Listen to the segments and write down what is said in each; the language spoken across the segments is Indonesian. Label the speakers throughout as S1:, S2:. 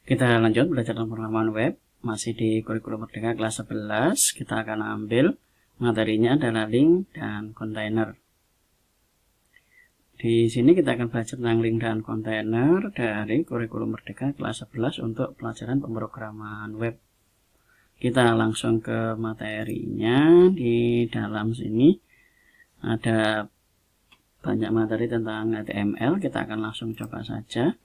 S1: Kita lanjut belajar tentang pengalaman web. Masih di kurikulum Merdeka kelas 11. Kita akan ambil materinya adalah link dan kontainer. Di sini kita akan belajar tentang link dan kontainer dari kurikulum Merdeka kelas 11 untuk pelajaran pemrograman web. Kita langsung ke materinya. Di dalam sini ada banyak materi tentang HTML. Kita akan langsung coba saja.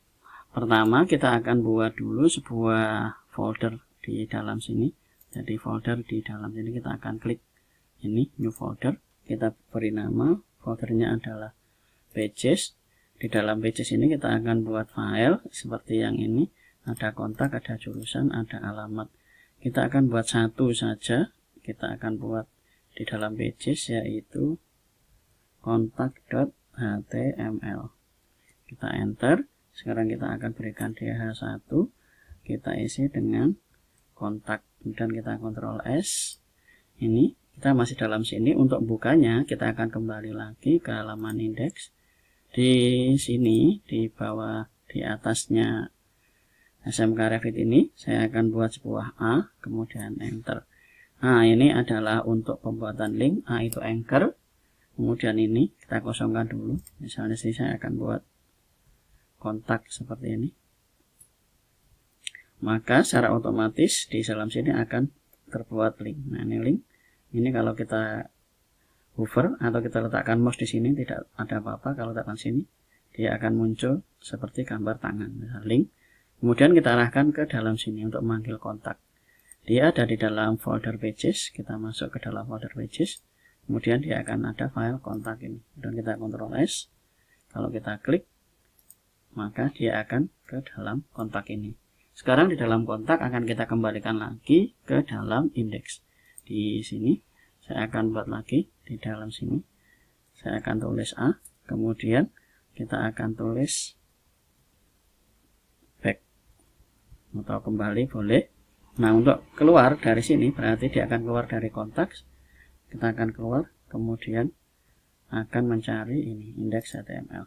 S1: Pertama kita akan buat dulu sebuah folder di dalam sini. Jadi folder di dalam sini kita akan klik ini new folder. Kita beri nama, foldernya adalah pages. Di dalam pages ini kita akan buat file seperti yang ini. Ada kontak, ada jurusan, ada alamat. Kita akan buat satu saja. Kita akan buat di dalam pages yaitu kontak.html. Kita enter. Sekarang kita akan berikan DH1, kita isi dengan kontak, kemudian kita Ctrl S. Ini kita masih dalam sini. Untuk bukanya kita akan kembali lagi ke halaman indeks. Di sini di bawah di atasnya SMK Revit ini saya akan buat sebuah A, kemudian enter. Nah, ini adalah untuk pembuatan link. A itu anchor. Kemudian ini kita kosongkan dulu. Misalnya sih saya akan buat kontak seperti ini, maka secara otomatis di dalam sini akan terbuat link. Nah, ini link. Ini kalau kita hover atau kita letakkan mouse di sini tidak ada apa-apa. Kalau letakkan sini dia akan muncul seperti gambar tangan, misal link. Kemudian kita arahkan ke dalam sini untuk memanggil kontak. Dia ada di dalam folder pages. Kita masuk ke dalam folder pages. Kemudian dia akan ada file kontak ini. Dan kita Ctrl S. Kalau kita klik, maka dia akan ke dalam kontak ini. Sekarang di dalam kontak akan kita kembalikan lagi ke dalam indeks. Di sini saya akan buat lagi di dalam sini. Saya akan tulis A, kemudian kita akan tulis back atau kembali boleh. Nah, untuk keluar dari sini berarti dia akan keluar dari kontak. Kita akan keluar, kemudian akan mencari ini indeks HTML.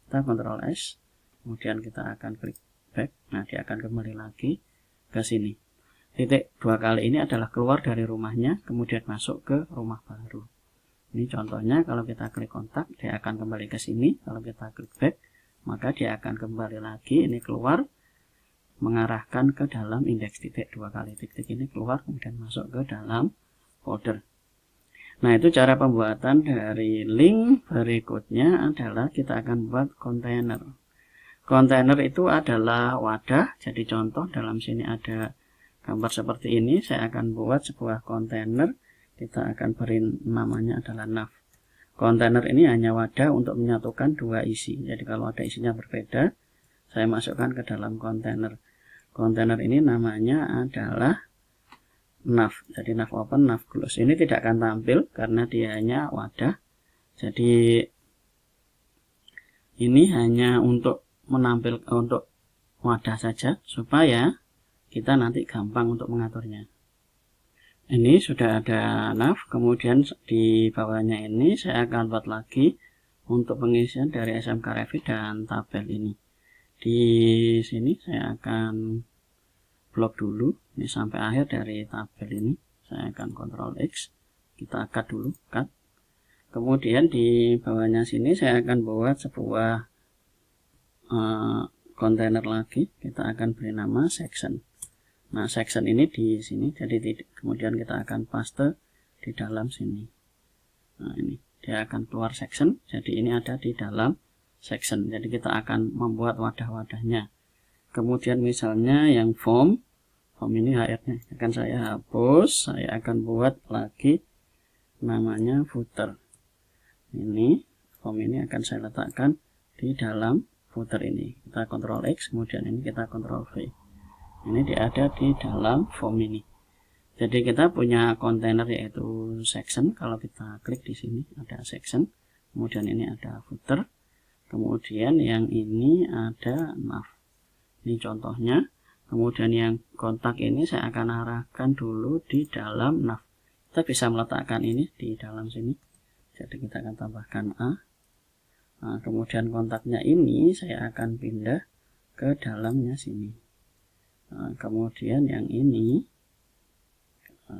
S1: Kita Ctrl S. Kemudian kita akan klik back. Nah, dia akan kembali lagi ke sini. Titik dua kali ini adalah keluar dari rumahnya, kemudian masuk ke rumah baru. Ini contohnya, kalau kita klik kontak, dia akan kembali ke sini. Kalau kita klik back, maka dia akan kembali lagi. Ini keluar, mengarahkan ke dalam indeks. Titik dua kali titik ini keluar, kemudian masuk ke dalam folder. Nah, itu cara pembuatan dari link. Berikutnya adalah kita akan buat kontainer. Kontainer itu adalah wadah. Jadi contoh dalam sini ada gambar seperti ini. Saya akan buat sebuah kontainer. Kita akan beri namanya adalah nav. Kontainer ini hanya wadah untuk menyatukan dua isi. Jadi kalau ada isinya berbeda, saya masukkan ke dalam kontainer. Kontainer ini namanya adalah nav. Jadi nav open, nav close. Ini tidak akan tampil karena dia hanya wadah. Jadi ini hanya untuk untuk wadah saja supaya kita nanti gampang untuk mengaturnya. Ini sudah ada nav, kemudian di bawahnya ini saya akan buat lagi untuk pengisian dari SMK Revit dan tabel ini. Di sini saya akan blok dulu ini sampai akhir dari tabel ini. Saya akan Ctrl X, kita cut dulu, cut. Kemudian di bawahnya sini saya akan buat sebuah kontainer lagi. Kita akan beri nama section. Nah, section ini di sini, jadi kemudian kita akan paste di dalam sini. Nah, ini dia akan keluar section. Jadi ini ada di dalam section. Jadi kita akan membuat wadah-wadahnya. Kemudian misalnya yang form ini HR-nya akan saya hapus. Saya akan buat lagi namanya footer. Ini form ini akan saya letakkan di dalam footer ini. Kita Ctrl X, kemudian ini kita Ctrl V. Ini dia ada di dalam form ini. Jadi kita punya kontainer yaitu section. Kalau kita klik di sini ada section, kemudian ini ada footer, kemudian yang ini ada nav. Ini contohnya. Kemudian yang kontak ini saya akan arahkan dulu di dalam nav. Kita bisa meletakkan ini di dalam sini. Jadi kita akan tambahkan A. Nah, kemudian kontaknya ini saya akan pindah ke dalamnya sini. Kemudian yang ini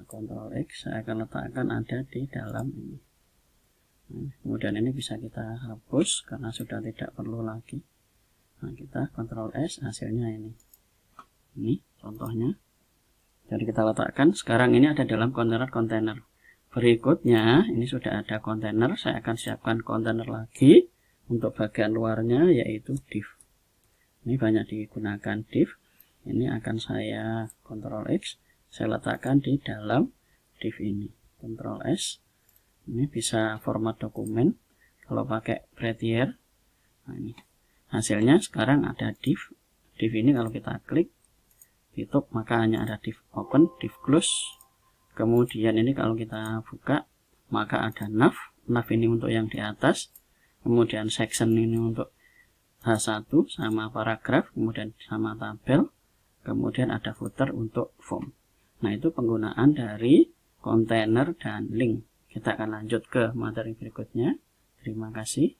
S1: Ctrl X saya akan letakkan ada di dalam ini. Kemudian ini bisa kita hapus karena sudah tidak perlu lagi. Kita Ctrl S, hasilnya ini. Ini contohnya. Jadi kita letakkan. Sekarang ini ada dalam kontainer. Berikutnya ini sudah ada kontainer. Saya akan siapkan kontainer lagi untuk bagian luarnya, yaitu div. Ini banyak digunakan div. Ini akan saya Ctrl X, saya letakkan di dalam div ini. Ctrl S. Ini bisa format dokumen kalau pakai Prettier. Nah, ini hasilnya sekarang ada div. Div ini kalau kita klik tutup, maka hanya ada div open, div close. Kemudian ini kalau kita buka, maka ada nav. Nav ini untuk yang di atas. Kemudian section ini untuk H1 sama paragraf, kemudian sama tabel. Kemudian ada footer untuk form. Nah, itu penggunaan dari kontainer dan link. Kita akan lanjut ke materi berikutnya. Terima kasih.